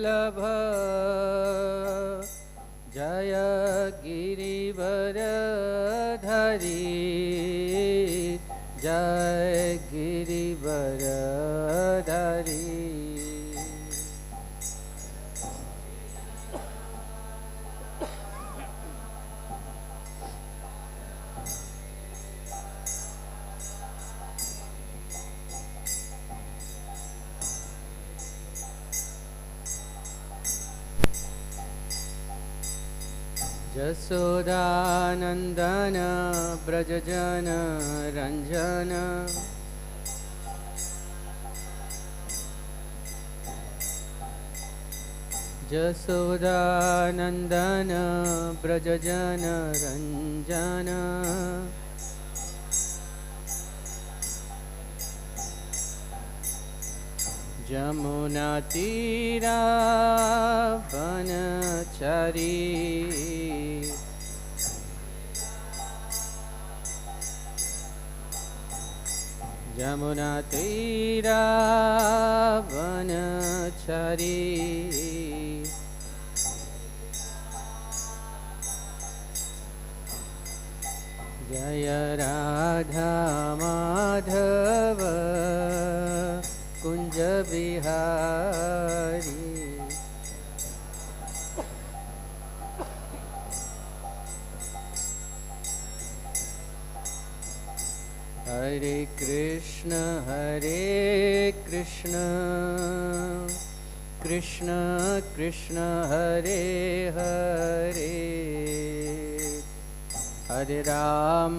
लभ जय गिरिवरधरी जय गिरिवरधरी। यशोदानन्दन व्रजजन रञ्जन यशोदानन्दन व्रजजन रञ्जन यमुनातीरा वनचारी यमुनातीरा वनचारी जय राधा माधव कुंज बिहारी। हरे कृष्ण कृष्ण कृष्ण हरे हरे हरे राम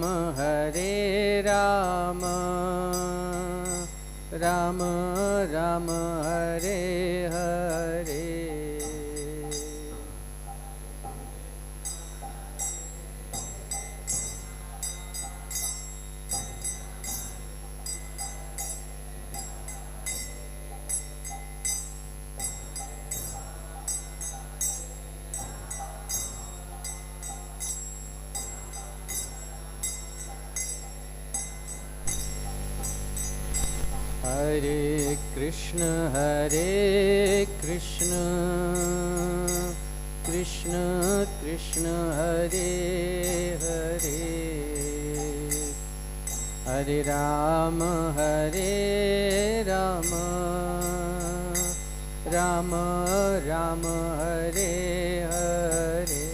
राम राम हरे हरे। हरे कृष्ण कृष्ण कृष्ण हरे हरे हरे राम राम राम हरे हरे।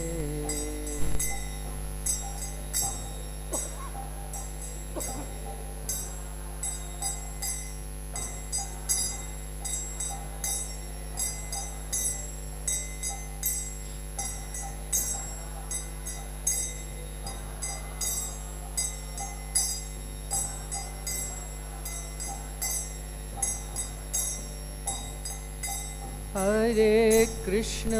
हरे कृष्ण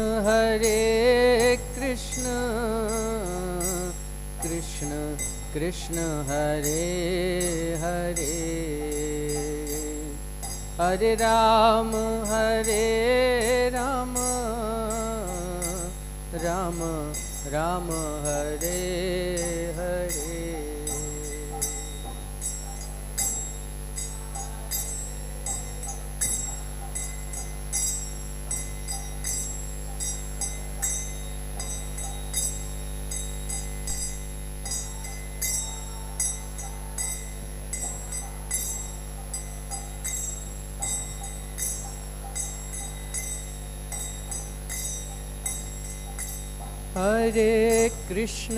कृष्ण कृष्ण हरे हरे हरे राम राम राम हरे हरे। हरे Krishna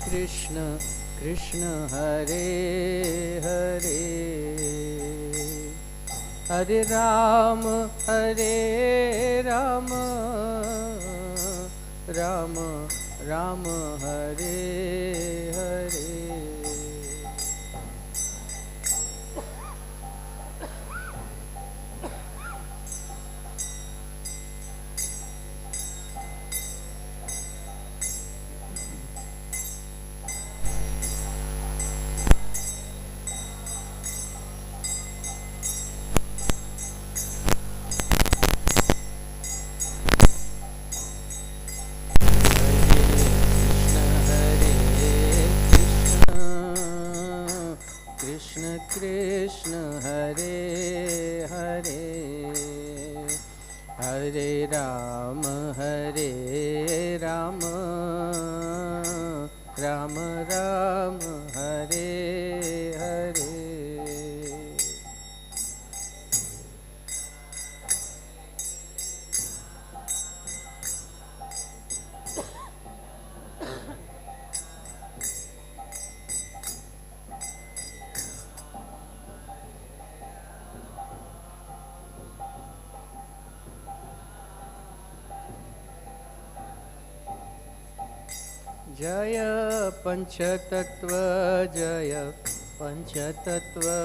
Krishna Krishna Hare Hare Hare Ram Ram Ram Hare Hare. Krishna Hare Ram, Ram Ram, Hare Hare. Jaya Panchatattva, Jaya Panchatattva,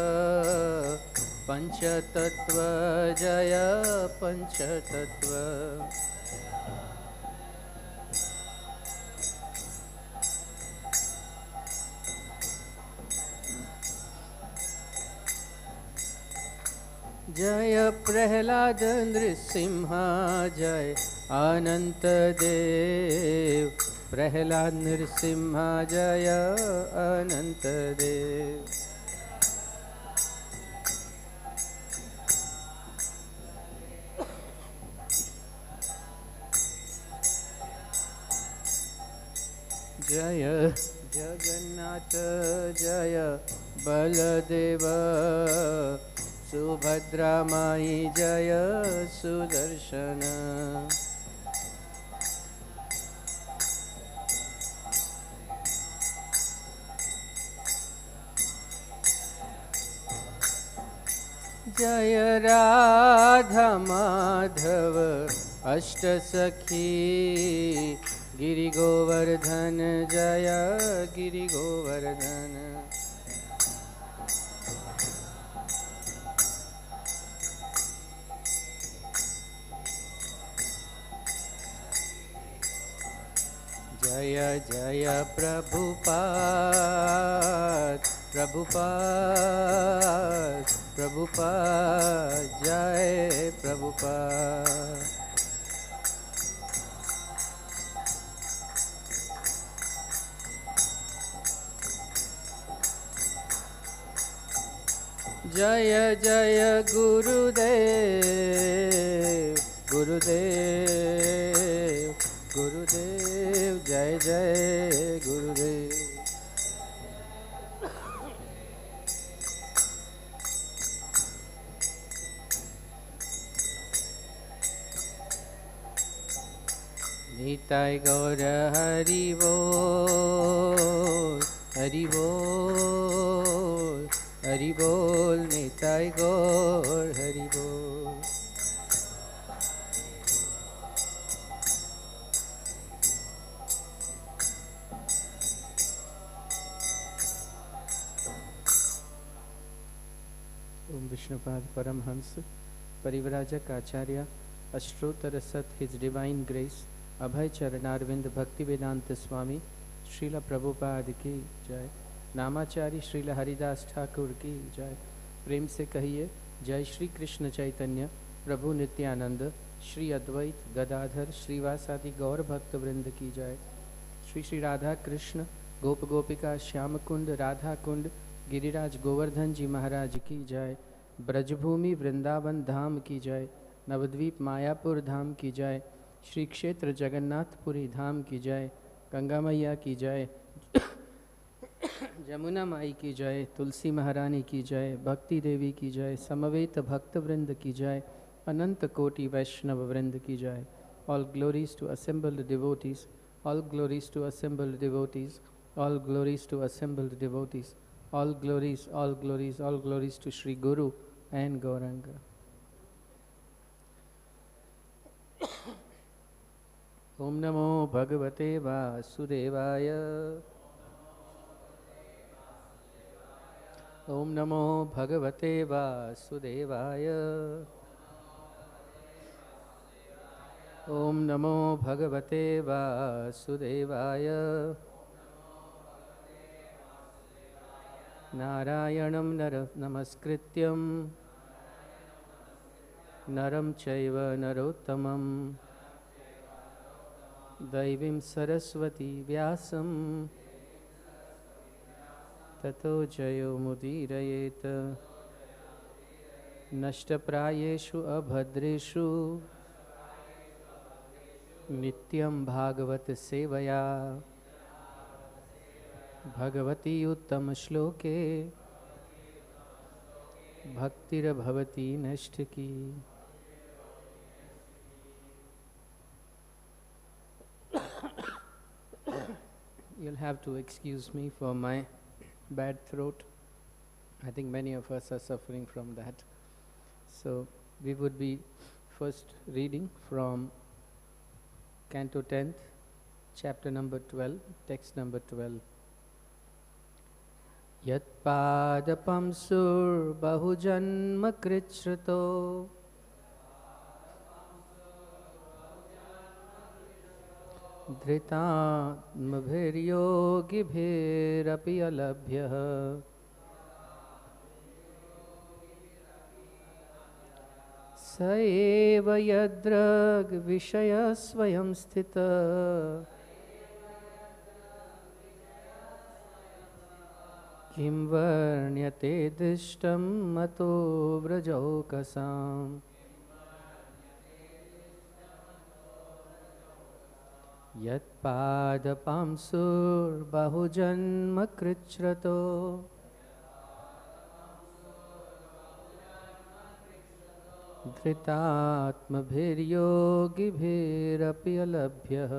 Panchatattva, Jaya Panchatattva. Jaya Prahlada Nrisimha, Jaya Anantadev. Prahlad Nrisimha, Jaya Anantadev. Jaya Jagannath, Jaya Baladeva. Subhadra Mai, Jaya Sudarshana. Jaya Radha Madhava Ashtasakhi. Giri Govardhana, Jaya Giri Govardhana. Jaya Jaya Prabhupada, Prabhupada, Prabhupada, Jai Prabhupada. Jaya Jaya Gurudev, Gurudev, Gurudev, Jai Jai Gurudev. Nitai Gaura Hari Bol, Hari Bol, Hari Bol, Nitai Gaur Hari Bol. Om Vishnupad Paramhans, Parivrajak Acharya, Ashtrottara Sat, His Divine Grace, Abhay Charanarvind Bhakti Vedanta Swami, Śrīla Prabhupāda ki Jai, नामाचारी Srila Haridas Thakur की जय। प्रेम से कहिए जय श्री कृष्ण चैतन्य प्रभु नित्यानंद श्री अद्वैत गदाधर श्रीवासादि गौर भक्त वृंद की जय। श्री श्री राधा कृष्ण गोप गोपिका श्याम कुंड राधा कुंड गिरिराज गोवर्धन जी महाराज की जय। ब्रजभूमि वृंदावन धाम की जय। नवद्वीप मायापुर धाम की जय। श्री क्षेत्र जगन्नाथपुरी धाम की जय। गंगा मैया की जय। जमुना माई की जय। तुलसी महारानी की जय। भक्ति देवी की जय। समवेत भक्त वृंद की जय। अनंत कोटि वैष्णव वृंद की जय। All glories to assembled devotees. All glories to assembled devotees. All glories to assembled devotees. All glories, all glories, all glories to Sri Guru and Gauranga. Om Namo Bhagavate Vasudevaya. Om Namo Bhagavate Vasudevaya. Om Namo Bhagavate Vasudevaya. Narayanam Namaskrityam Naram Chaiva Narottamam Daivim Saraswati Vyasam Tato Jayo Mudirayeta नष्टप्रायेषु अभद्रेषु नित्यं भागवत सेवया भगवती उत्तम श्लोके भक्तिर्भवति नष्ट की. You'll have to excuse me for my bad throat. I think many of us are suffering from that. So we would be first reading from Canto 10th, chapter number 12, text number 12. Yat padapam sur bahujanma krichrato धृतात्मभिर्योगिभिरपि अलभ्यः स एव यदृग्विषयः स्वयं स्थितः किं वर्ण्यते दृष्टं मतो व्रजौकसाम्. यत्पादपांसुर्बहुजन्म कृच्छ्रतो धृतात्मभिर्योगिभिरपि अलभ्यः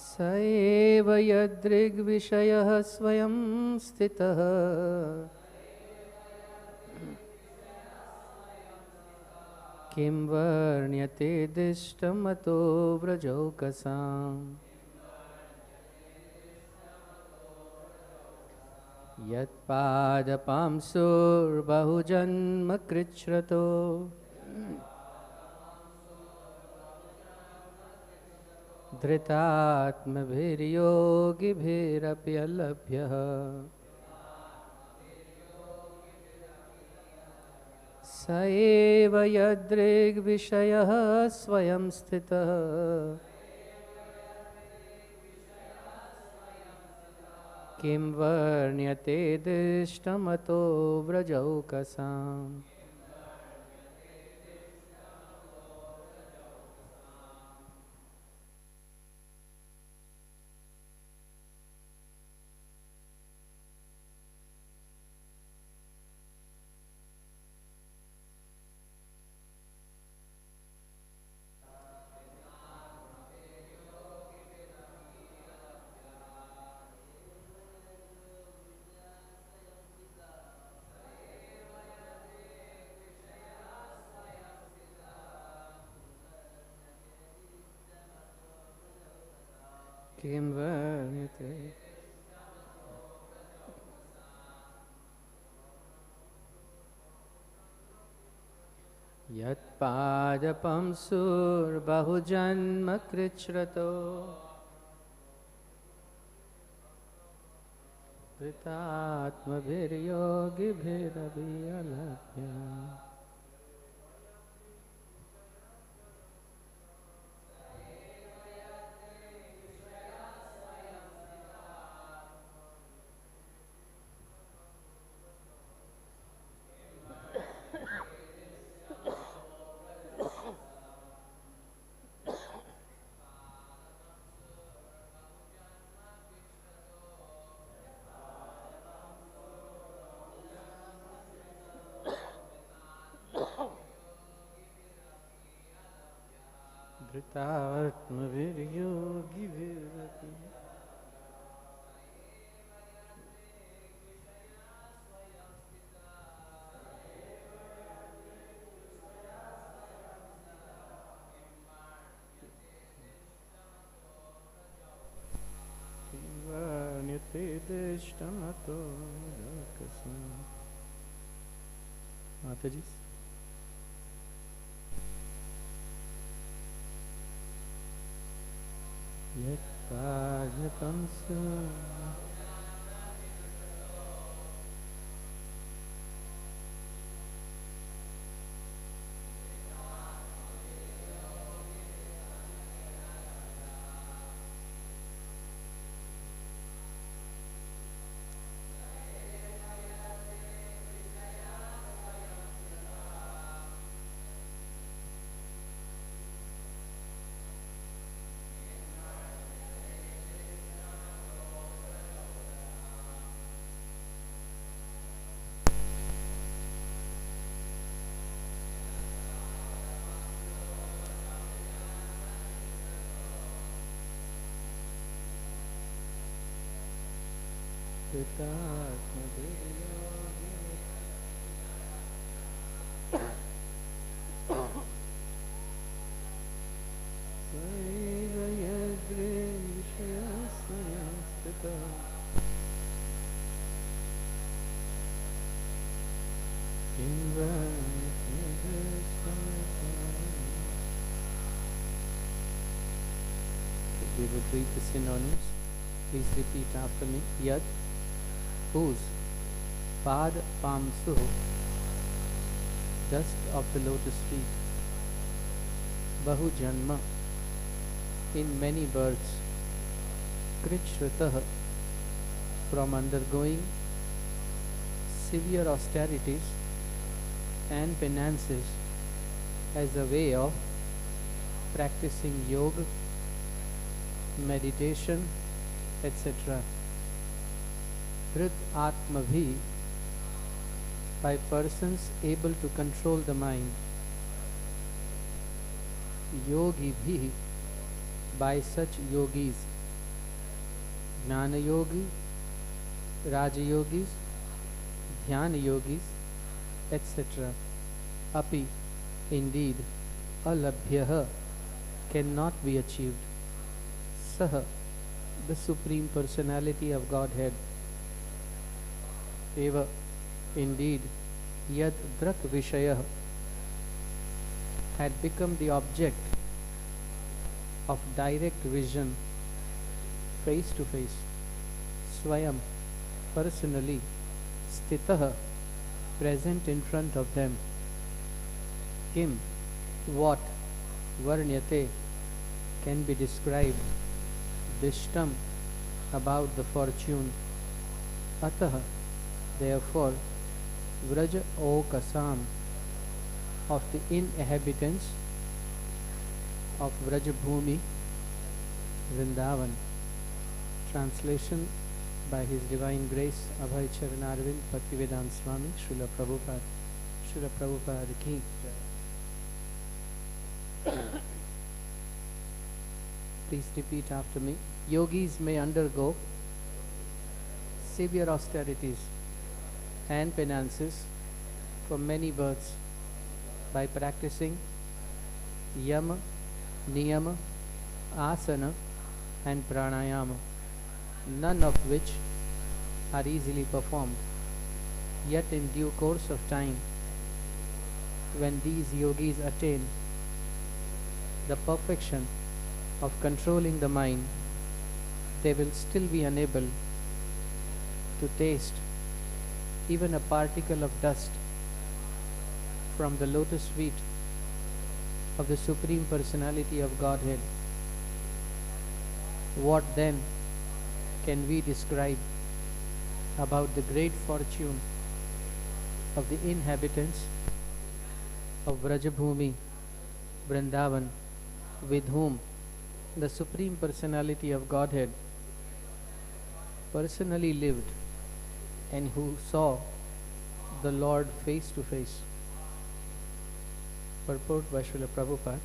स एव यदृग्विषयः स्वयं स्थितः किं वर्ण्यते दिष्टमतो व्रजौकसाम्. यत्पादपांसुर्बहुजन्म कृच्छ्रतो धृतात्मभिर्योगिभिरपि अलभ्यः स एव यदृग्विषयः स्वयं स्थितः किं वर्ण्यते दृष्टमतो व्रजौकसाम्. किं वर्ण्यते यत्पादपांसुर्बहुजन्म कृच्छ्रतो धृतात्मभिर्योगिभिरपि अलभ्यः धृतात्मभिर्योगिभिरपि वर्ण्यते दृष्टमतो व्रजौकसाम्. माताजी यत्पादपांसु We would read the synonyms. Please repeat after me. Yad, whose, pad pamsu, dust of the lotus feet, bahu janma, in many births, kṛṣṇah, from undergoing severe austerities and penances as a way of practicing yoga, meditation, etc. bṛhad-vapuḥ, by persons able to control the mind. yogi, by such yogis. Jnana yogi, raja yogis, dhyana yogis, etc. Api, indeed, alabhyah, cannot be achieved. Saha, the Supreme Personality of Godhead. Eva, indeed, yad drak vishayah, had become the object of direct vision, face to face. Swayam, personally. Stitah, present in front of them. Kim, what, varnyate, can be described. Dishtam, about the fortune. Atah, therefore, vraja o kasam, of the inhabitants of Vrajabhumi, Vrindavan. Translation by His Divine Grace Abhay Charanarvind Bhaktivedanta Swami Śrīla Prabhupāda. Śrīla Prabhupāda ki jai. Please repeat after me. Yogis may undergo severe austerities and penances for many births by practicing yama, niyama, asana and pranayama, none of which are easily performed. Yet in due course of time, when these yogis attain the perfection of controlling the mind, they will still be unable to taste even a particle of dust from the lotus feet of the Supreme Personality of Godhead. What then can we describe about the great fortune of the inhabitants of Vrajabhumi, Vrindavan, with whom the Supreme Personality of Godhead personally lived and who saw the Lord face to face? Purport by Śrīla Prabhupāda.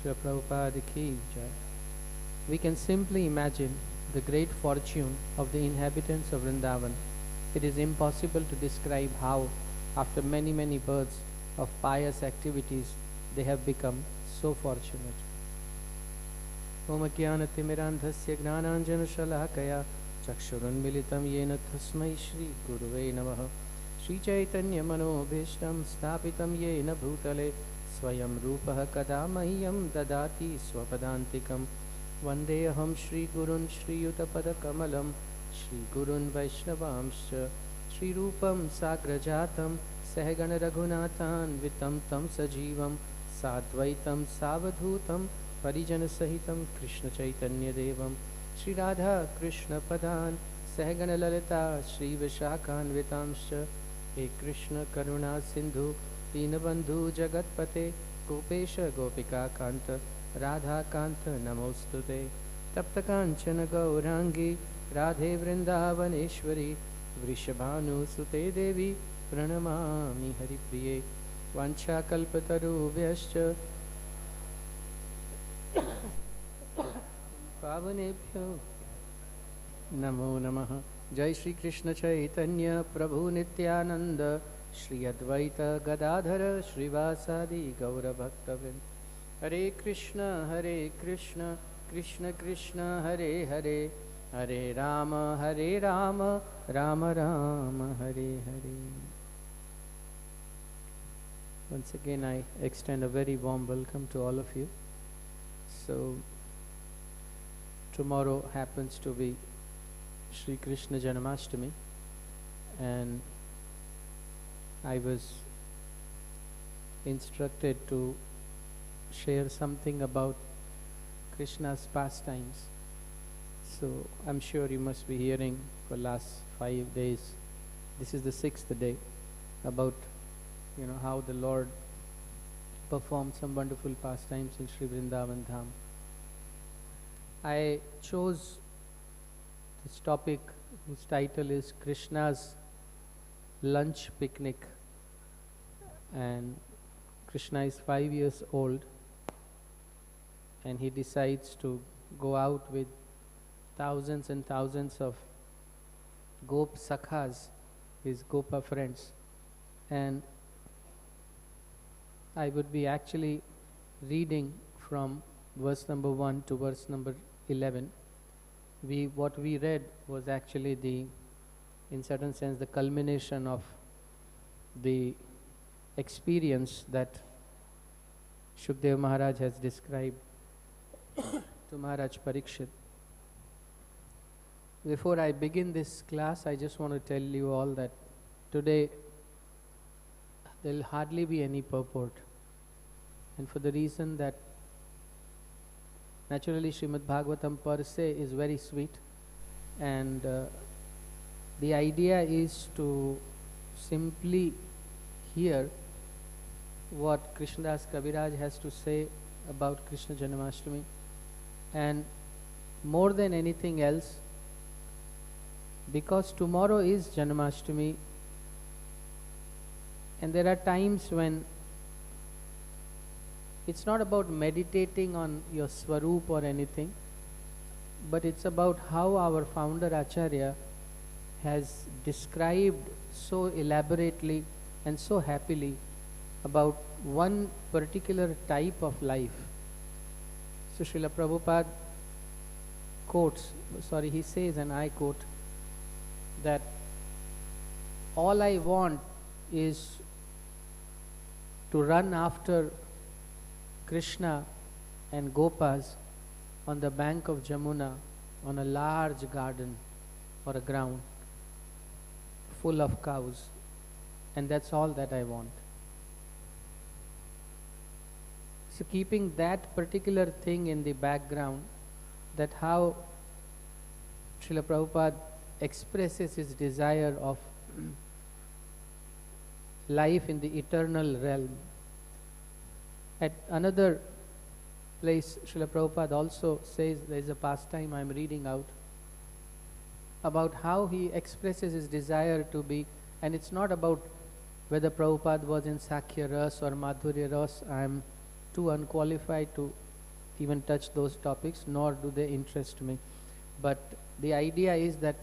Śrīla Prabhupāda ki jai. We can simply imagine the great fortune of the inhabitants of Vrindavan. It is impossible to describe how, after many, many births of pious activities, they have become so fortunate. Om Jnanatimmirandhasya Gnānāñjana-śalaකया Chakshurunmilitam Yena Tasmai Shri Guruve Namaha. Shri Chaitanya Manobhishtam Sthapitam Yena Bhutale Swayam Rūpah Kada Mahyam Dadati Swapadantikam. Vandeham Shri Gurun Shri Yutapada Kamalam Shri Gurun Vaishnavamscha Shri Rūpam Sagrajatam Sahagana Raghunathan Vitam Tam Sajivam Sadvaitam Savadhutam Parijana Sahitam Krishna Chaitanya Devam Shri Radha Krishna Padan Sahagana Lalita Shri Vishakhan Vitamscha He Krishna Karuna Sindhu Dinabandhu Jagatpate Gopesha Gopika Kanta Radha Kanta Namostute Tapta Kanchana Gaurangi Radhe Vrindavaneshwari Vrishabhanu Sute Devi Pranamami Haripriye Vancha Kalpatarubhyascha Pavanebhyo Namo Namaha. Jai Shri Krishna Chaitanya Prabhu Nityananda Shri Advaita Gadadhara Shrivasadi Gaura Bhaktavin. Hare Krishna Krishna Krishna Hare Hare, Hare Rama Rama Rama Hare Hare. Once again I extend a very warm welcome to all of you. So tomorrow happens to be Shri Krishna Janmashtami, and I was instructed to share something about Krishna's pastimes. So I'm sure you must be hearing for last 5 days. This is the 6th day about how the Lord performed some wonderful pastimes in Sri Vrindavan Dham. I chose this topic whose title is Krishna's lunch picnic, and Krishna is 5 years old and he decides to go out with thousands and thousands of gop sakhas, his gopa friends, and I would be actually reading from verse number 1 to verse number 11. What we read was actually in certain sense the culmination of the experience that Shukdev Maharaj has described to Maharaj Parikshit. Before I begin this class, I just want to tell you all that today there will hardly be any purport, and for the reason that naturally Srimad Bhagavatam per se is very sweet, and the idea is to simply hear what Krishnadas Kaviraj has to say about Krishna Janmashtami, and more than anything else, because tomorrow is Janmashtami, and there are times when it's not about meditating on your swarup or anything, but it's about how our founder Acharya has described so elaborately and so happily about one particular type of life. So Śrīla Prabhupāda he says, and I quote, that all I want is to run after Krishna and Gopas on the bank of Jamuna on a large garden or a ground full of cows, and that's all that I want. So keeping that particular thing in the background, that how Śrīla Prabhupāda expresses his desire of life in the eternal realm. At another place, Śrīla Prabhupāda also says, there is a pastime I am reading out, about how he expresses his desire to be, and it's not about whether Prabhupada was in Sakhya Ras or Madhurya Ras. I am too unqualified to even touch those topics, nor do they interest me. But the idea is that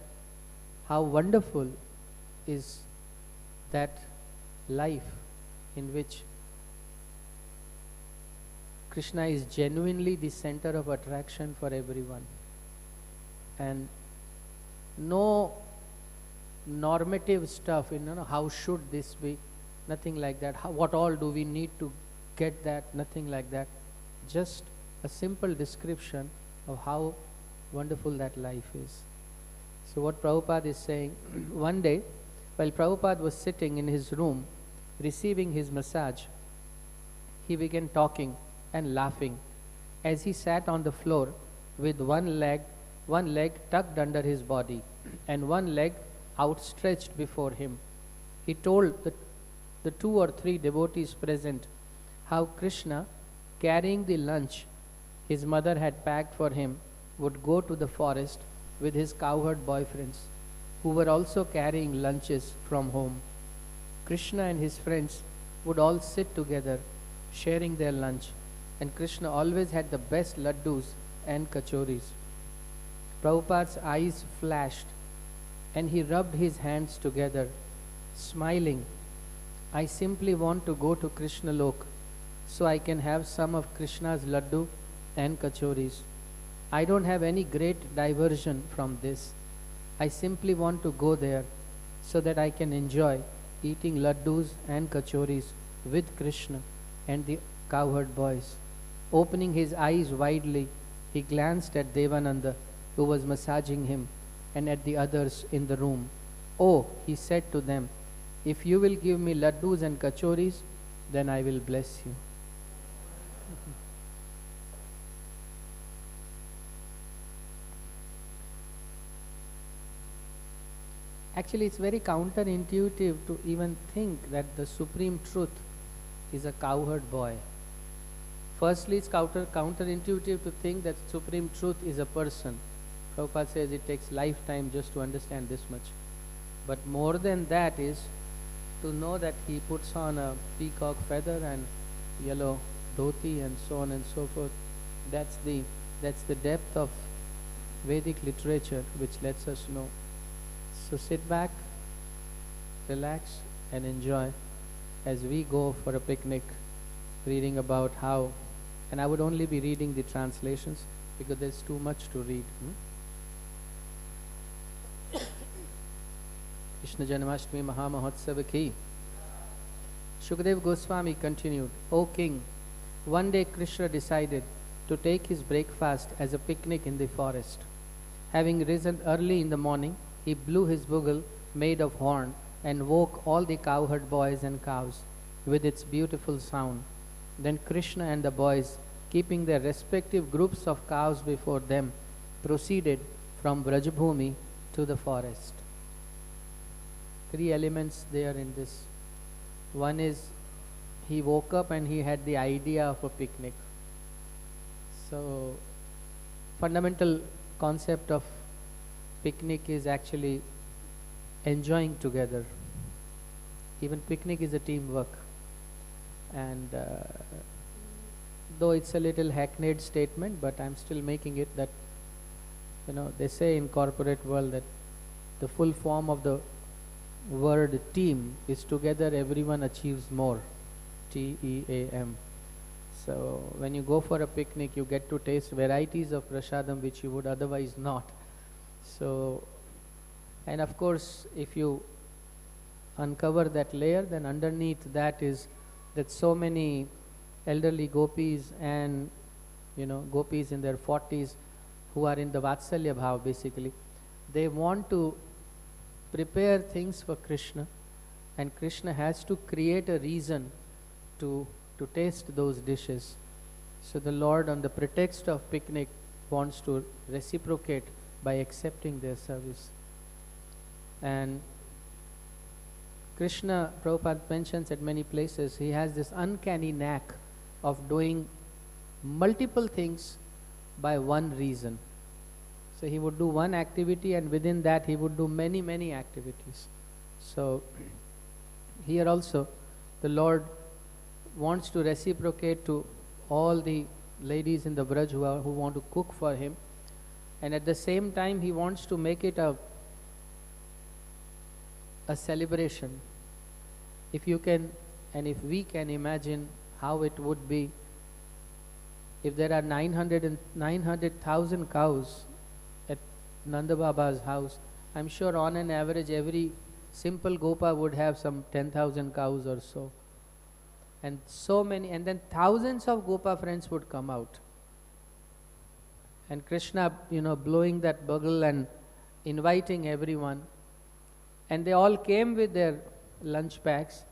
how wonderful is that life in which Krishna is genuinely the center of attraction for everyone, and no normative stuff, how should this be, nothing like that. What all do we need to get that, nothing like that. Just a simple description of how wonderful that life is. So what Prabhupada is saying, one day while Prabhupada was sitting in his room receiving his massage, he began talking and laughing as he sat on the floor with one leg tucked under his body and one leg outstretched before him. He told the 2 or 3 devotees present how Krishna, carrying the lunch his mother had packed for him, would go to the forest with his cowherd boyfriends, who were also carrying lunches from home. Krishna and his friends would all sit together sharing their lunch, and Krishna always had the best laddus and kachoris. Prabhupada's eyes flashed and he rubbed his hands together, smiling. I simply want to go to Krishna Lok so I can have some of Krishna's laddu and kachoris. I don't have any great diversion from this. I simply want to go there so that I can enjoy eating laddus and kachoris with Krishna and the cowherd boys. Opening his eyes widely, he glanced at Devananda, who was massaging him, and at the others in the room. Oh, he said to them, if you will give me laddus and kachoris, then I will bless you. Actually, it's very counterintuitive to even think that the Supreme Truth is a cowherd boy. Firstly, it's counterintuitive to think that Supreme Truth is a person. Prabhupada says it takes lifetime just to understand this much. But more than that is to know that he puts on a peacock feather and yellow dhoti and so on and so forth. That's the depth of Vedic literature which lets us know. So sit back, relax and enjoy as we go for a picnic, reading about how, and I would only be reading the translations because there's too much to read. Krishna Janmashtami Mahamahotsav ki. Shukdev Goswami continued, O king, one day Krishna decided to take his breakfast as a picnic in the forest. Having risen early in the morning, he blew his bugle made of horn and woke all the cowherd boys and cows with its beautiful sound. Then Krishna and the boys, keeping their respective groups of cows before them, proceeded from Brajabhumi to the forest. Three elements there in this. One is he woke up and he had the idea of a picnic. So fundamental concept of picnic is actually enjoying together. Even picnic is a teamwork. And though it's a little hackneyed statement, but I'm still making it that, they say in corporate world that the full form of the word team is together everyone achieves more. T-E-A-M. So when you go for a picnic, you get to taste varieties of prasadam which you would otherwise not. So, and of course, if you uncover that layer, then underneath that is that so many elderly gopis and gopis in their 40s who are in the Vatsalya Bhav basically, they want to prepare things for Krishna, and Krishna has to create a reason to taste those dishes. So the Lord, on the pretext of picnic, wants to reciprocate by accepting their service. And Krishna, Prabhupada mentions at many places, he has this uncanny knack of doing multiple things by one reason. So he would do one activity, and within that he would do many, many activities. So here also the Lord wants to reciprocate to all the ladies in the Braj who want to cook for him, and at the same time he wants to make it a celebration. If you can, and if we can imagine how it would be if there are 900,000 cows at Nanda Baba's house. I'm sure on an average every simple gopa would have some 10,000 cows or so. And so many, and then thousands of gopa friends would come out. And Krishna, blowing that bugle and inviting everyone. And they all came with their lunch packs,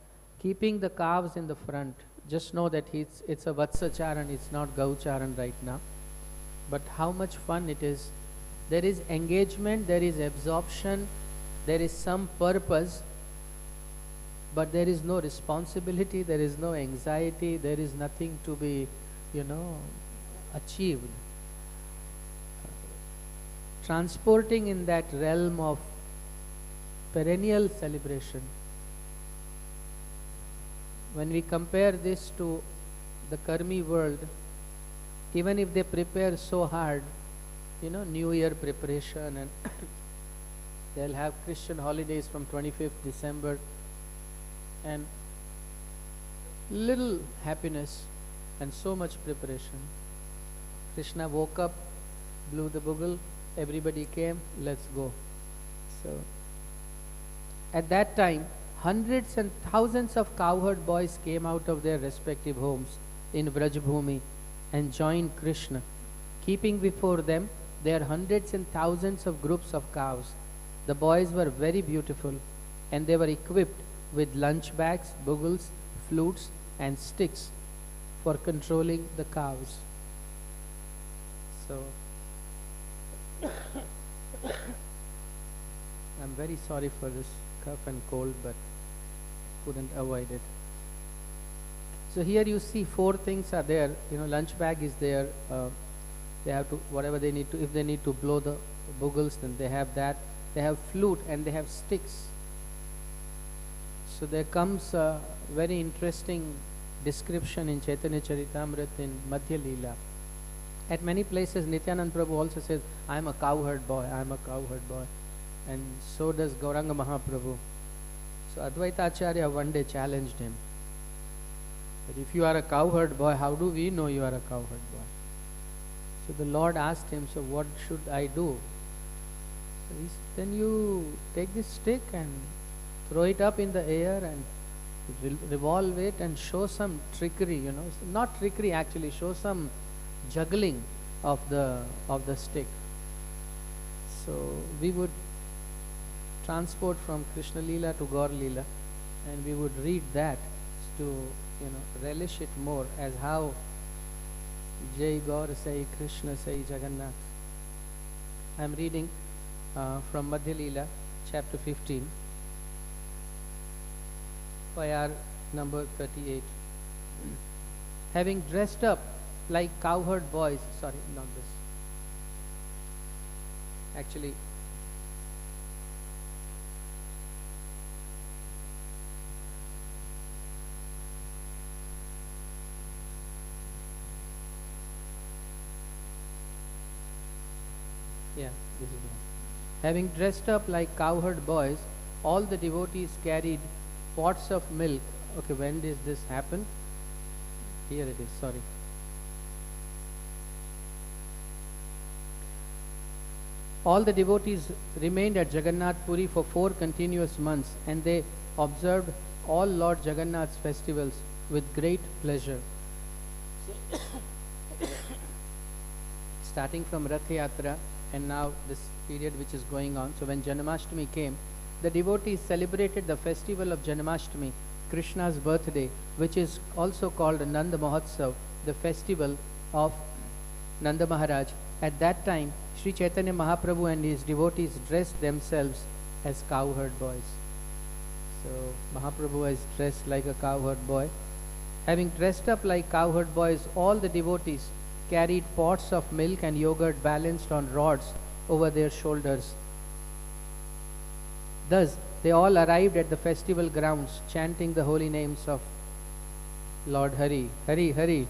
keeping the calves in the front. Just know that it's a Vatsacharan, it's not Gaucharan right now. But how much fun it is. There is engagement, there is absorption, there is some purpose, but there is no responsibility, there is no anxiety, there is nothing to be, achieved. Transporting in that realm of perennial celebration. When we compare this to the Karmi world, even if they prepare so hard, New Year preparation and They'll have Christian holidays from 25th December, and little happiness and so much preparation. Krishna woke up, blew the bugle, everybody came, let's go. So at that time, hundreds and thousands of cowherd boys came out of their respective homes in Vrajbhumi and joined Krishna, keeping before them their hundreds and thousands of groups of cows. The boys were very beautiful, and they were equipped with lunch bags, bugles, flutes, and sticks for controlling the cows. So I'm very sorry for this cough and cold, but couldn't avoid it. So here you see 4 things are there. Lunch bag is there. They have to, whatever they need to, if they need to blow the bugles, then they have that. They have flute and they have sticks. So there comes a very interesting description in Chaitanya Charitamrita in Madhya Leela. At many places, Nityanand Prabhu also says, I am a cowherd boy, I am a cowherd boy. And so does Gauranga Mahaprabhu. So Advaita Acharya one day challenged him. But if you are a cowherd boy, how do we know you are a cowherd boy? So the Lord asked him, so what should I do? So he said, then you take this stick and throw it up in the air and revolve it and show some trickery, not trickery actually, show some juggling of the stick. So we would transport from Krishna Leela to Gaur Leela, and we would read that to relish it more as how Jai Gaur Sai Krishna Sai Jagannath. I am reading from Madhya Leela, chapter 15, YR number 38. Having dressed up like cowherd boys, sorry, not this. Actually, yeah, this is one. Having dressed up like cowherd boys, all the devotees carried pots of milk. Okay, when does this happen? Here it is, sorry. All the devotees remained at Jagannath Puri for 4 continuous months, and they observed all Lord Jagannath's festivals with great pleasure. Starting from Rath Yatra and now this period which is going on. So when Janmashtami came, the devotees celebrated the festival of Janmashtami, Krishna's birthday, which is also called Nanda Mahotsav, the festival of Nanda Maharaj. At that time, Sri Chaitanya Mahaprabhu and his devotees dressed themselves as cowherd boys. So Mahaprabhu is dressed like a cowherd boy. Having dressed up like cowherd boys, all the devotees carried pots of milk and yogurt balanced on rods over their shoulders. Thus, they all arrived at the festival grounds, chanting the holy names of Lord Hari, Hari, Hari.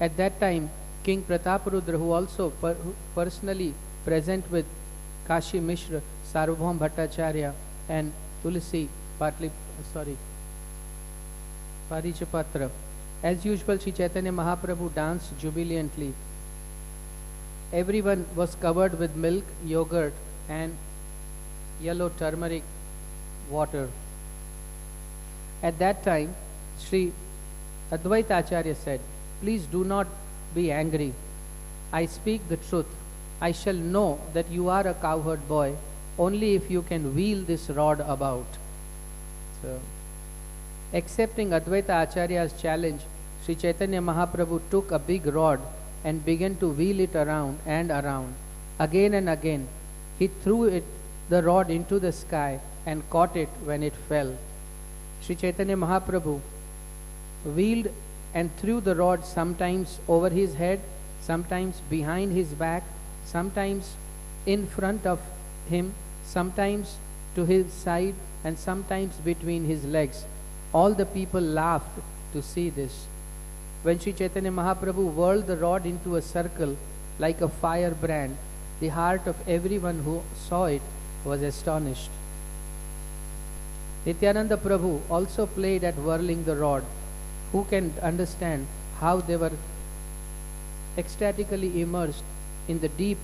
At that time, King Prataparudra, who also personally present with Kashi Mishra, Sarvabhaum Bhattacharya, and Tulsi Parijapatra. As usual, Sri Chaitanya Mahaprabhu danced jubilantly. Everyone was covered with milk, yogurt, and yellow turmeric water. At that time, Sri Advaita Acharya said, "Please do not be angry. I speak the truth. I shall know that you are a cowherd boy only if you can wheel this rod about." So, accepting Advaita Acharya's challenge, Sri Chaitanya Mahaprabhu took a big rod and began to wheel it around and around. Again and again, he threw the rod into the sky and caught it when it fell. Sri Chaitanya Mahaprabhu wheeled and threw the rod sometimes over his head, sometimes behind his back, sometimes in front of him, sometimes to his side, and sometimes between his legs. All the people laughed to see this. When Sri Chaitanya Mahaprabhu whirled the rod into a circle like a firebrand, the heart of everyone who saw it was astonished. Nityananda Prabhu also played at whirling the rod. Who can understand how they were ecstatically immersed in the deep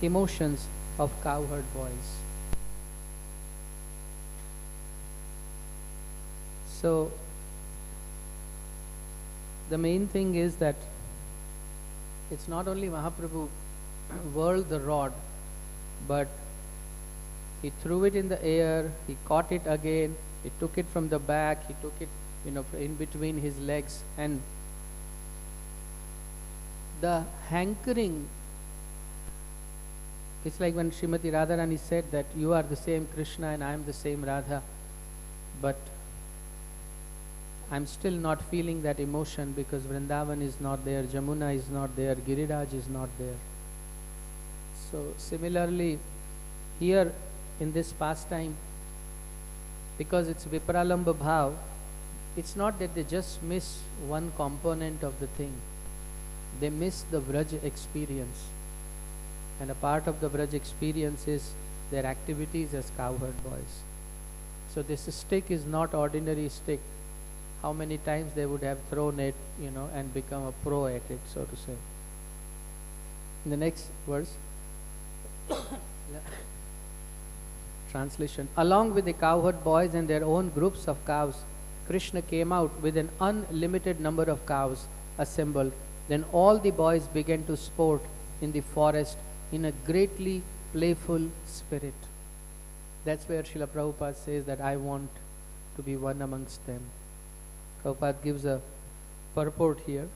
emotions of cowherd boys? So, the main thing is that it's not only Mahaprabhu whirled the rod, but he threw it in the air, he caught it again, he took it from the back, he took it, in between his legs, and the hankering, it's like when Srimati Radharani said that you are the same Kṛṣṇa and I am the same Radha, but I'm still not feeling that emotion because Vrindavan is not there, Jamuna is not there, Giriraj is not there. So similarly, here in this pastime, because it's Vipralamba Bhav, it's not that they just miss one component of the thing. They miss the Vraj experience. And a part of the Vraj experience is their activities as cowherd boys. So this stick is not ordinary stick. How many times they would have thrown it, and become a pro at it, so to say. In the next verse, translation. Along with the cowherd boys and their own groups of cows, Kṛṣṇa came out with an unlimited number of cows assembled. Then all the boys began to sport in the forest in a greatly playful spirit. That's where Śrīla Prabhupāda says that I want to be one amongst them. Prabhupada gives a purport here,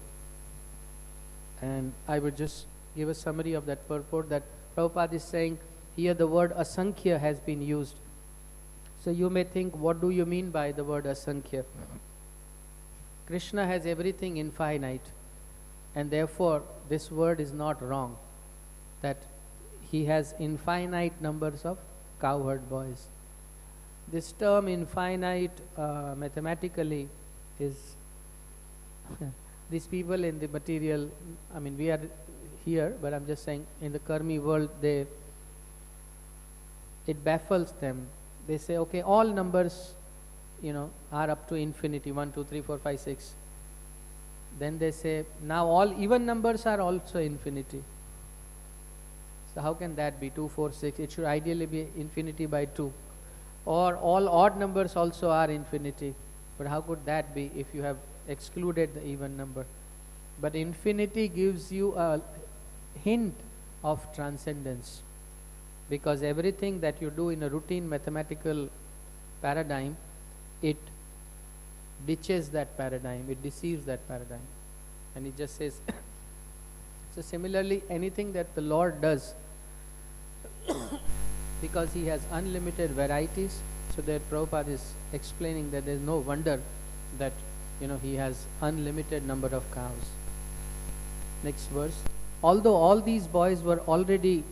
and I would just give a summary of that purport, that Prabhupada is saying here the word asankhya has been used. So you may think, what do you mean by the word asankhya? Kṛṣṇa has everything infinite, and therefore this word is not wrong, that he has infinite numbers of cowherd boys. This term infinite mathematically is these people in the material, we are here, but I'm just saying in the karmi world, it baffles them. They say, okay, all numbers, are up to infinity, 1, 2, 3, 4, 5, 6. Then they say, now all even numbers are also infinity. So how can that be? 2, 4, 6. It should ideally be infinity by 2. Or all odd numbers also are infinity. But how could that be if you have excluded the even number? But infinity gives you a hint of transcendence, because everything that you do in a routine mathematical paradigm, it ditches that paradigm, it deceives that paradigm, and it just says so similarly anything that the Lord does, because he has unlimited varieties, so that Prabhupada is explaining that there is no wonder that he has unlimited number of cows. Next verse. Although all these boys were already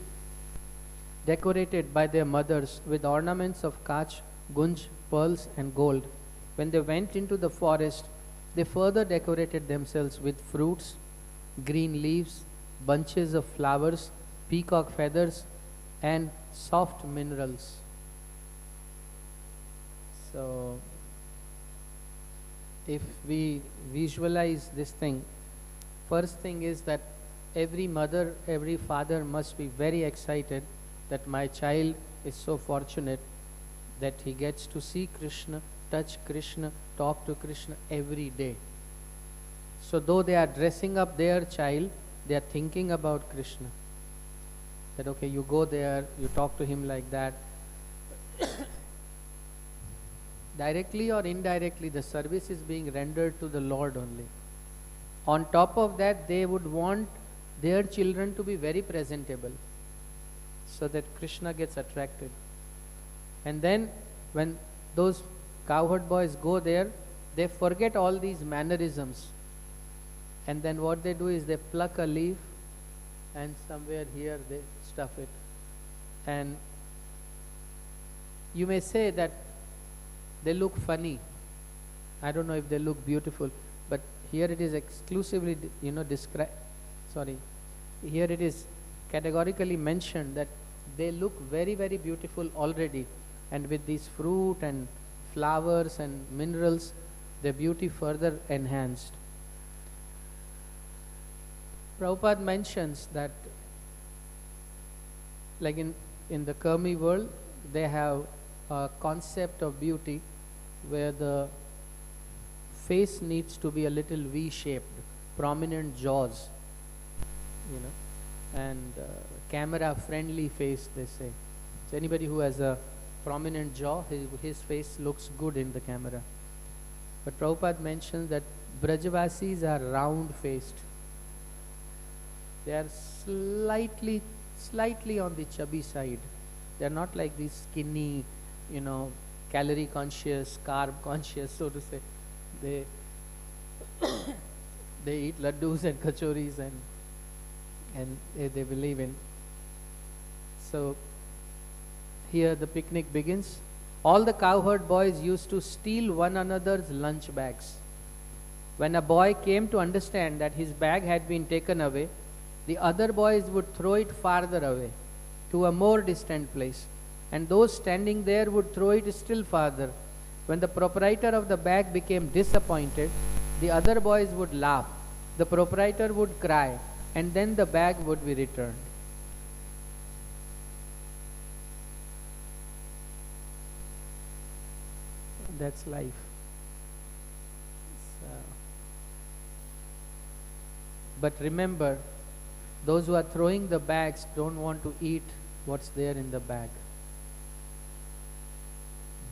decorated by their mothers with ornaments of kach, gunj, pearls and gold, when they went into the forest, they further decorated themselves with fruits, green leaves, bunches of flowers, peacock feathers and soft minerals. So if we visualize this thing, first thing is that every mother, every father must be very excited that my child is so fortunate that he gets to see Kṛṣṇa, touch Kṛṣṇa, talk to Kṛṣṇa every day. So though they are dressing up their child, they are thinking about Kṛṣṇa. That okay, you go there, you talk to him like that. Directly or indirectly, the service is being rendered to the Lord only. On top of that, they would want their children to be very presentable, so that Kṛṣṇa gets attracted. And then when those cowherd boys go there, they forget all these mannerisms. And then what they do is they pluck a leaf and somewhere here they stuff it. And you may say that they look funny, I don't know if they look beautiful, but here it is exclusively, here it is categorically mentioned that they look very, very beautiful already, and with these fruit and flowers and minerals, their beauty further enhanced. Prabhupada mentions that, like in the Karmi world, they have a concept of beauty where the face needs to be a little V-shaped, prominent jaws, and camera-friendly face, they say. So anybody who has a prominent jaw, his face looks good in the camera. But Prabhupada mentions that Brajavasis are round-faced. They are slightly on the chubby side. They are not like these skinny, calorie conscious, carb conscious, so to say. They they eat laddus and kachoris and they believe in. So here the picnic begins. All the cowherd boys used to steal one another's lunch bags. When a boy came to understand that his bag had been taken away, the other boys would throw it farther away to a more distant place, and those standing there would throw it still farther. When the proprietor of the bag became disappointed, the other boys would laugh, the proprietor would cry, and then the bag would be returned. That's life. But remember, those who are throwing the bags don't want to eat what's there in the bag.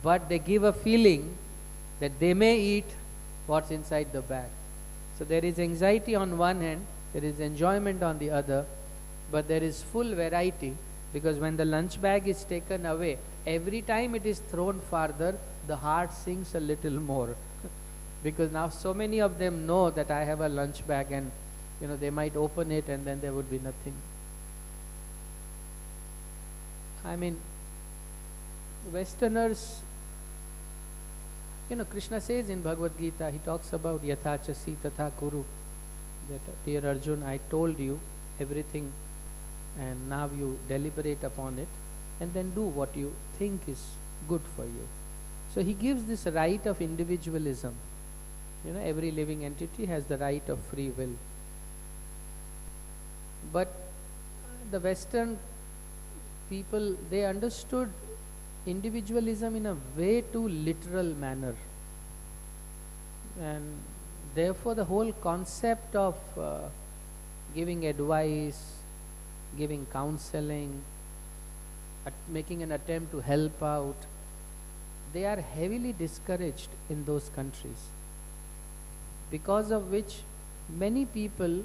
But they give a feeling that they may eat what's inside the bag. So there is anxiety on one hand, there is enjoyment on the other, but there is full variety, because when the lunch bag is taken away, every time it is thrown farther, the heart sinks a little more. Because now so many of them know that I have a lunch bag, and they might open it and then there would be nothing. I mean, Westerners, Krishna says in Bhagavad Gita, he talks about yathachasi tatha kuru, that dear Arjun, I told you everything and now you deliberate upon it and then do what you think is good for you. So he gives this right of individualism. Every living entity has the right of free will. But the Western people, they understood individualism in a way too literal manner, and therefore the whole concept of giving advice, giving counseling, making an attempt to help out, they are heavily discouraged in those countries, because of which many people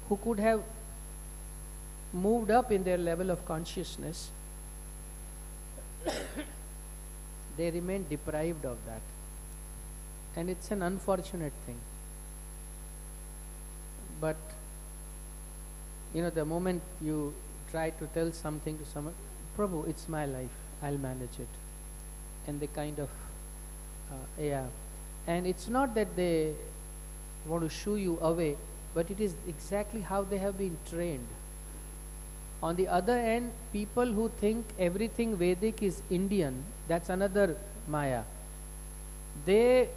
who could have moved up in their level of consciousness, they remain deprived of that. And it's an unfortunate thing. But, the moment you try to tell something to someone, Prabhu, it's my life, I'll manage it. And they kind of, And it's not that they want to shoo you away, but it is exactly how they have been trained. On the other end, people who think everything Vedic is Indian, that's another Maya. They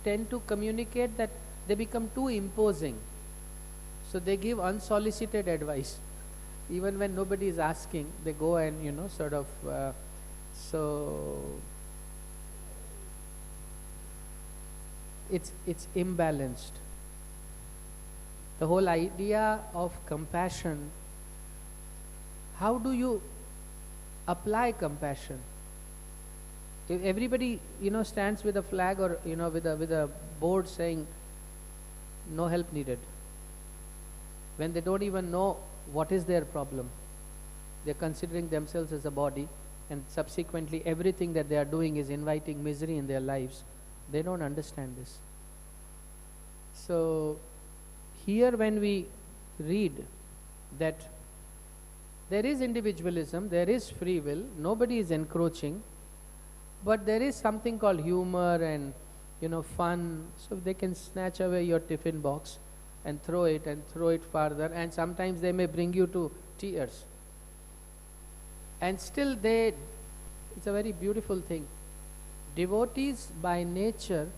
tend to communicate that they become too imposing. So they give unsolicited advice. Even when nobody is asking, they go and, it's imbalanced. The whole idea of compassion, how do you apply compassion? If everybody, stands with a flag or, with a board saying, no help needed, when they don't even know what is their problem, they're considering themselves as a body, and subsequently everything that they are doing is inviting misery in their lives, they don't understand this. So here when we read that there is individualism, there is free will, nobody is encroaching, but there is something called humor and fun. So they can snatch away your tiffin box and throw it farther, and sometimes they may bring you to tears. And still it's a very beautiful thing. Devotees by nature,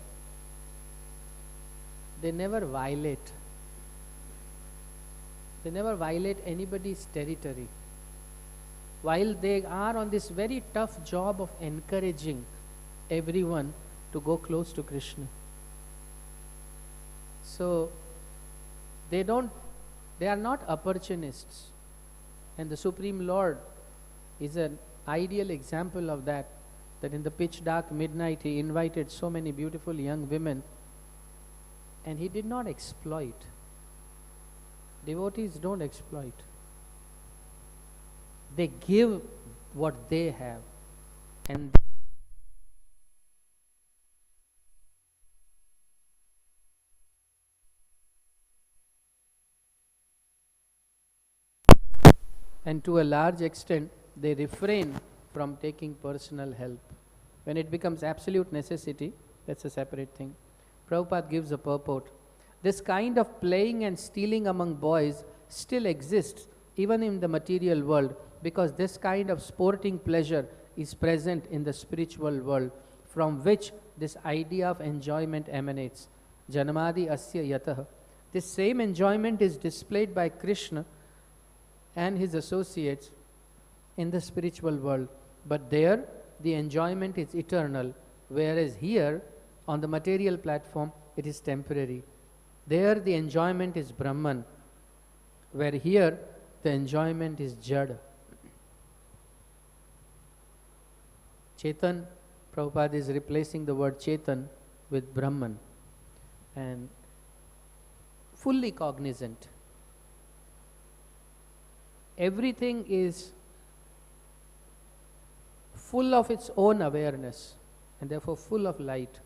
they never violate. They never violate anybody's territory. While they are on this very tough job of encouraging everyone to go close to Krishna. So they are not opportunists. And the Supreme Lord is an ideal example of that in the pitch dark midnight he invited so many beautiful young women, and he did not exploit. Devotees don't exploit. They give what they have, and to a large extent they refrain from taking personal help. When it becomes absolute necessity, that's a separate thing. Prabhupada gives a purport. This kind of playing and stealing among boys still exists even in the material world, because this kind of sporting pleasure is present in the spiritual world, from which this idea of enjoyment emanates. Janamadi asya yatah. This same enjoyment is displayed by Kṛṣṇa and his associates in the spiritual world, but there the enjoyment is eternal, whereas here on the material platform it is temporary. There the enjoyment is Brahman, where here the enjoyment is Jada. Chetan, Prabhupada is replacing the word Chetan with Brahman, and fully cognizant. Everything is full of its own awareness and therefore full of light.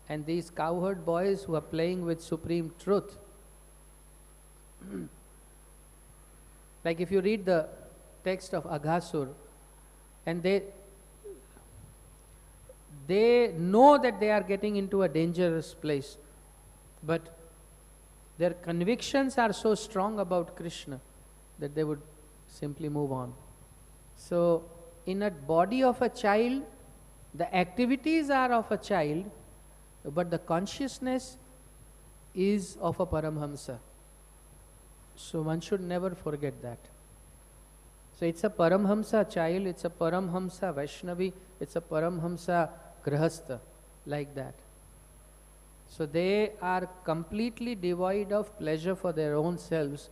And these cowherd boys who are playing with supreme truth, like if you read the text of Aghasur, and they know that they are getting into a dangerous place, but their convictions are so strong about Krishna that they would simply move on. So in a body of a child, the activities are of a child, but the consciousness is of a Paramhamsa. So one should never forget that. So it's a Paramhamsa child, it's a Paramhamsa Vaishnavi, it's a Paramhamsa Grihastha, like that. So they are completely devoid of pleasure for their own selves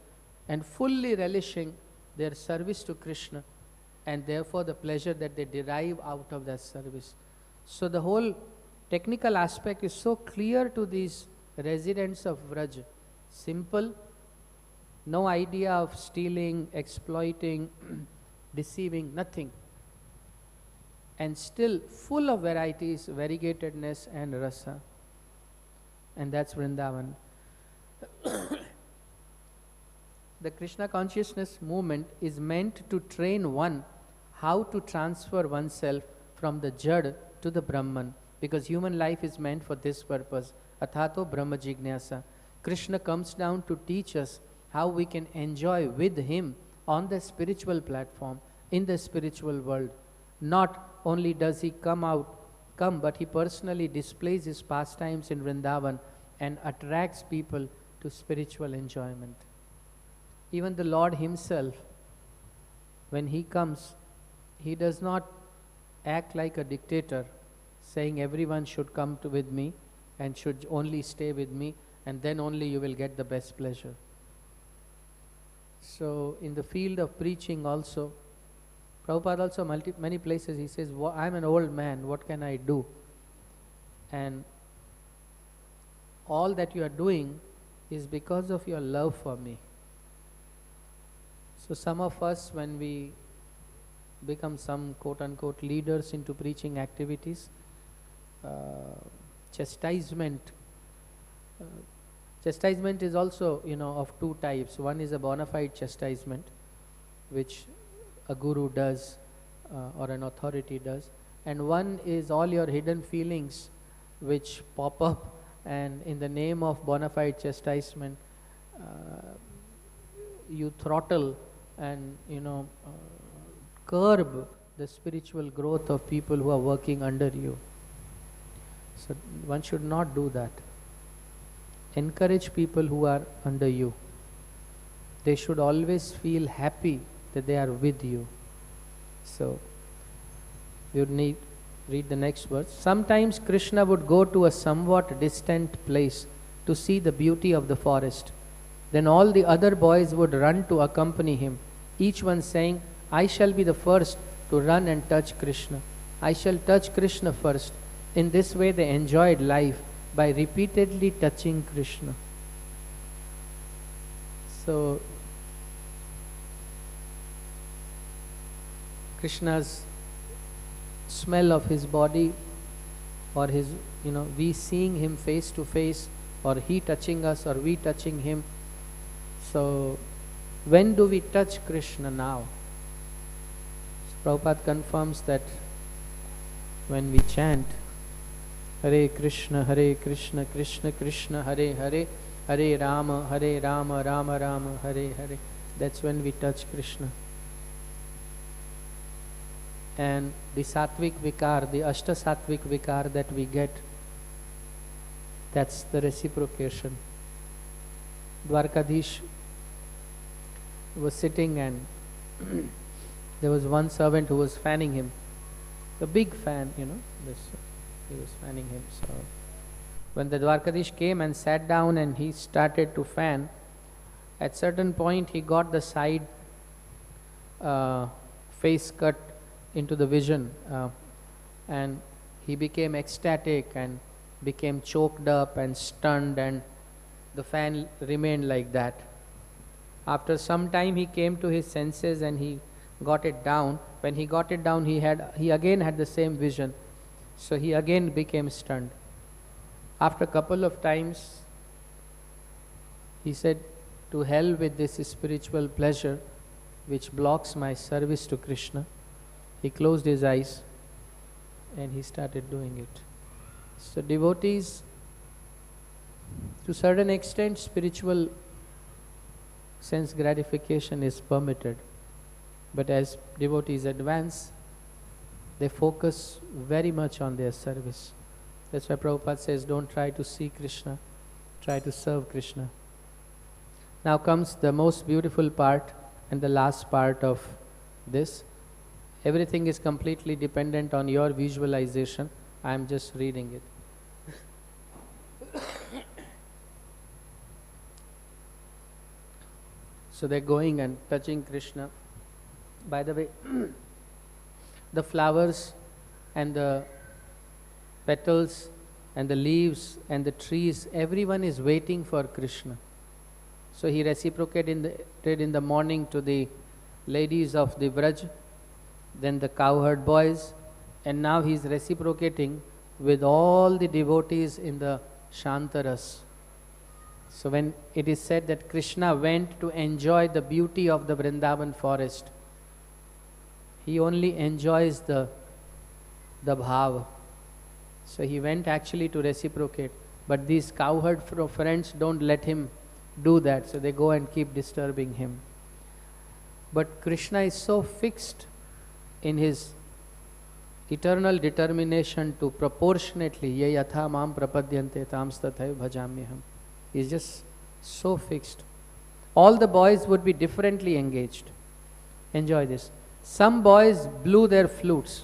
and fully relishing their service to Krishna, and therefore the pleasure that they derive out of that service. So the whole technical aspect is so clear to these residents of Vraj. Simple, no idea of stealing, exploiting, deceiving, nothing. And still full of varieties, variegatedness and rasa. And that's Vrindavan. The Krishna consciousness movement is meant to train one how to transfer oneself from the Jad to the Brahman, because human life is meant for this purpose. Athato Brahma Jignasa. Krishna comes down to teach us how we can enjoy with him on the spiritual platform, in the spiritual world. Not only does he come, but he personally displays his pastimes in Vrindavan and attracts people to spiritual enjoyment. Even the Lord himself, when he comes, he does not act like a dictator, saying everyone should come with me and should only stay with me, and then only you will get the best pleasure. So in the field of preaching also, Prabhupada also many places he says, I'm an old man, what can I do? And all that you are doing is because of your love for me. So some of us, when we become some quote-unquote leaders into preaching activities, chastisement is also, of two types. One is a bona fide chastisement, which a guru does or an authority does, and one is all your hidden feelings which pop up, and in the name of bona fide chastisement, you throttle and curb the spiritual growth of people who are working under you. So one should not do that. Encourage people who are under you. They should always feel happy that they are with you. So you need read the next verse. Sometimes Kṛṣṇa would go to a somewhat distant place to see the beauty of the forest. Then all the other boys would run to accompany him, each one saying, I shall be the first to run and touch Kṛṣṇa. I shall touch Kṛṣṇa first. In this way they enjoyed life by repeatedly touching Kṛṣṇa. So Krishna's smell of his body, or his, we seeing him face to face, or he touching us, or we touching him. So when do we touch Kṛṣṇa now? So Prabhupada confirms that when we chant Hare Krishna, Krishna Krishna, Hare Hare, Hare Rama, Rama Rama, Hare Hare, that's when we touch Kṛṣṇa. And the sattvic vikar, the ashta sattvic vikar that we get, that's the reciprocation. Dwarkadhish was sitting, and there was one servant who was fanning him. The big fan, he was fanning him. So when the Dwarkadhish came and sat down and he started to fan, at certain point he got the side face cut into the vision, and he became ecstatic and became choked up and stunned, and the fan remained like that. After some time he came to his senses and he got it down. When he got it down, he again had the same vision, so he again became stunned. After a couple of times he said, to hell with this spiritual pleasure which blocks my service to Kṛṣṇa. He closed his eyes and he started doing it. So devotees, to a certain extent, spiritual sense gratification is permitted. But as devotees advance, they focus very much on their service. That's why Prabhupada says, don't try to see Kṛṣṇa, try to serve Kṛṣṇa. Now comes the most beautiful part and the last part of this. Everything is completely dependent on your visualization. I am just reading it. So they're going and touching Kṛṣṇa. By the way, the flowers and the petals and the leaves and the trees, everyone is waiting for Kṛṣṇa. So he reciprocated in the morning to the ladies of the Vraj, then the cowherd boys, and now he is reciprocating with all the devotees in the Shantaras. So when it is said that Kṛṣṇa went to enjoy the beauty of the Vrindavan forest, he only enjoys the bhava. So he went actually to reciprocate. But these cowherd friends don't let him do that, so they go and keep disturbing him. But Kṛṣṇa is so fixed in his eternal determination to proportionately ye yatha mam prapadyante tams tathaiva bhajamyaham. He is just so fixed. All the boys would be differently engaged. Enjoy this. Some boys blew their flutes,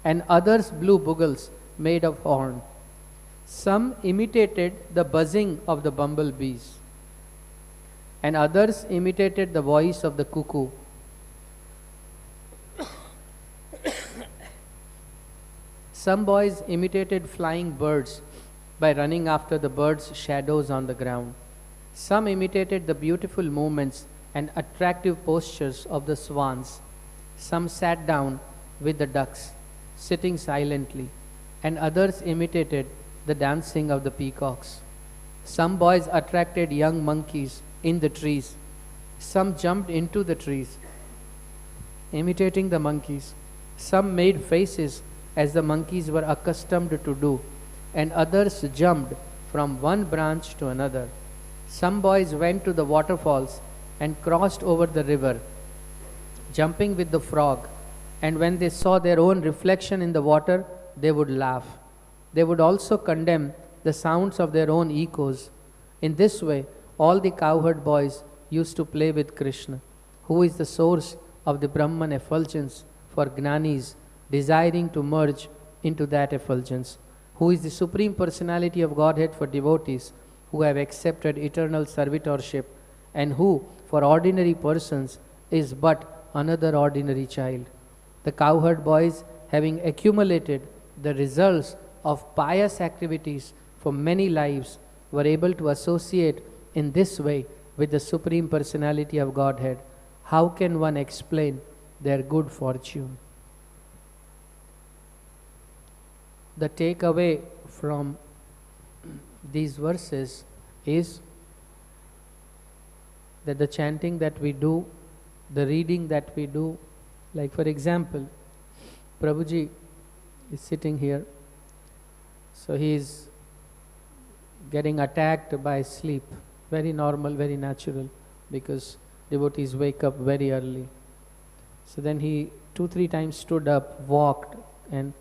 and others blew bugles made of horn. Some imitated the buzzing of the bumblebees, and others imitated the voice of the cuckoo. Some boys imitated flying birds by running after the birds' shadows on the ground. Some imitated the beautiful movements and attractive postures of the swans. Some sat down with the ducks, sitting silently, and others imitated the dancing of the peacocks. Some boys attracted young monkeys in the trees. Some jumped into the trees, imitating the monkeys. Some made faces as the monkeys were accustomed to do and others jumped from one branch to another. Some boys went to the waterfalls and crossed over the river, jumping with the frog, and when they saw their own reflection in the water, they would laugh. They would also condemn the sounds of their own echoes. In this way, all the cowherd boys used to play with Kṛṣṇa, who is the source of the Brahman effulgence for Jnanis desiring to merge into that effulgence, who is the Supreme Personality of Godhead for devotees who have accepted eternal servitorship, and who, for ordinary persons, is but another ordinary child. The cowherd boys, having accumulated the results of pious activities for many lives, were able to associate in this way with the Supreme Personality of Godhead. How can one explain their good fortune? The takeaway from these verses is that the chanting that we do, the reading that we do, like for example, Prabhuji is sitting here, so he is getting attacked by sleep. Very normal, very natural, because devotees wake up very early. So then he 2-3 times stood up, walked, and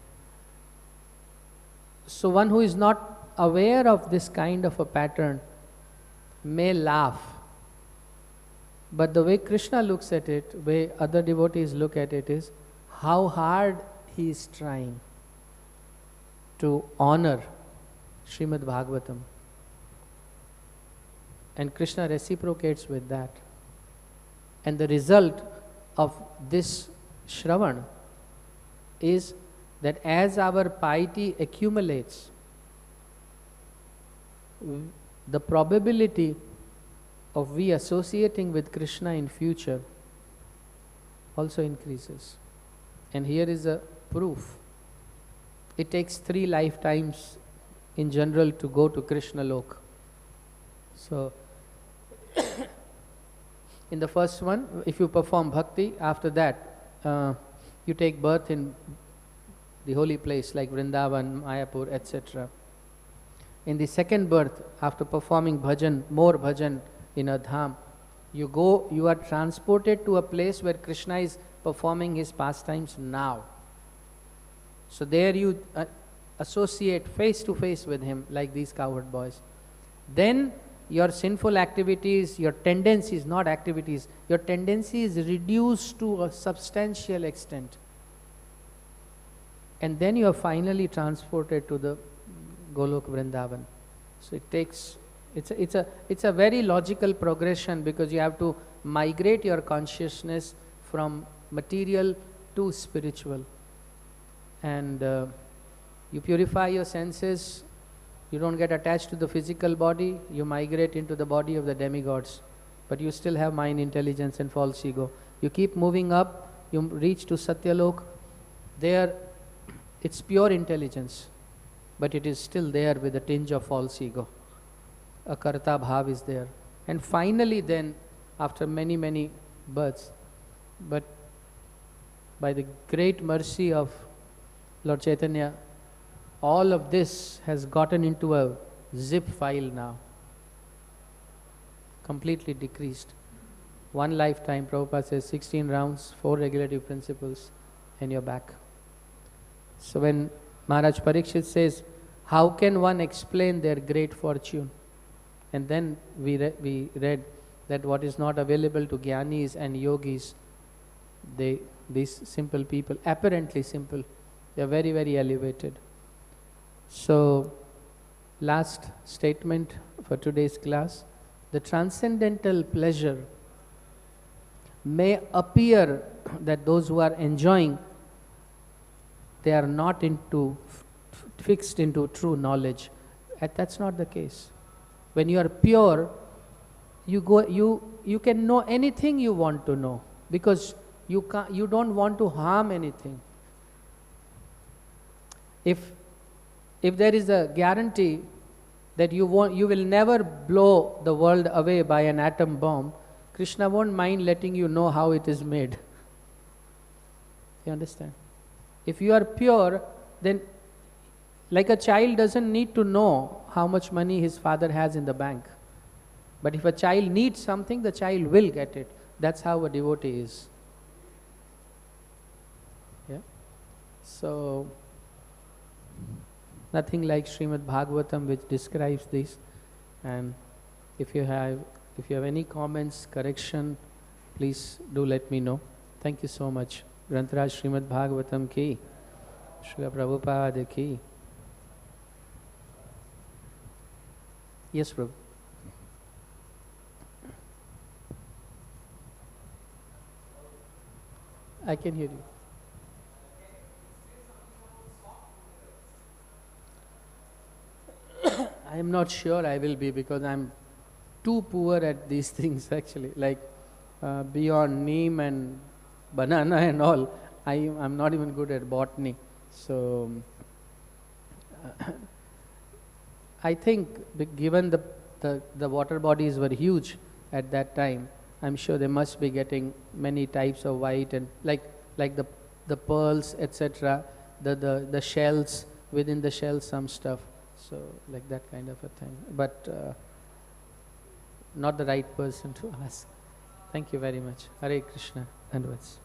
so one who is not aware of this kind of a pattern may laugh. But the way Kṛṣṇa looks at it, way other devotees look at it, is how hard he is trying to honor Srimad Bhagavatam. And Kṛṣṇa reciprocates with that. And the result of this Shravan is that as our piety accumulates, the probability of we associating with Kṛṣṇa in future also increases. And here is a proof. It takes 3 lifetimes in general to go to Kṛṣṇa Lok. So, in the first one, if you perform bhakti, after that, you take birth in the holy place like Vrindavan, Mayapur, etc. In the second birth, after performing bhajan, more bhajan in a dham, you are transported to a place where Kṛṣṇa is performing his pastimes now. So there you associate face to face with him like these cowherd boys. Then your sinful activities, your tendencies, not activities, your tendency is reduced to a substantial extent. And then you are finally transported to the Golok Vrindavan. So it takes, it's a very logical progression, because you have to migrate your consciousness from material to spiritual. And you purify your senses, you don't get attached to the physical body, you migrate into the body of the demigods. But you still have mind, intelligence and false ego. You keep moving up, you reach to Satyalok. There, it's pure intelligence, but it is still there with a tinge of false ego. A karta bhav is there. And finally then, after many, many births, but by the great mercy of Lord Chaitanya, all of this has gotten into a zip file now. Completely decreased. 1 lifetime, Prabhupada says, 16 rounds, 4 regulative principles, and you're back. So when Maharaj Parikshit says, how can one explain their great fortune? And then we read that what is not available to Jnanis and Yogis, these simple people, apparently simple, they are very, very elevated. So, last statement for today's class. The transcendental pleasure may appear that those who are enjoying, they are not fixed into true knowledge. That's not the case. When you are pure, you can know anything you want to know, because you don't want to harm anything. If there is a guarantee that you will never blow the world away by an atom bomb, Kṛṣṇa won't mind letting you know how it is made. You understand? If you are pure, then Like a child doesn't need to know how much money his father has in the bank. But if a child needs something, the child will get it. That's how a devotee is. Yeah. So, nothing like Srimad Bhagavatam which describes this. And if you have any comments, correction, please do let me know. Thank you so much. Grantaraj Srimad Bhagavatam ki, Śrīla Prabhupāda ki. Yes, Prabhu. I can hear you. I am not sure I will be, because I am too poor at these things actually. Like beyond neem and banana and all, I'm not even good at botany. So I think given the water bodies were huge at that time, I'm sure they must be getting many types of white and like the pearls, etc. The shells, within the shells some stuff. So like that kind of a thing. But not the right person to ask. Thank you very much. Hare Krishna. Dhanavats.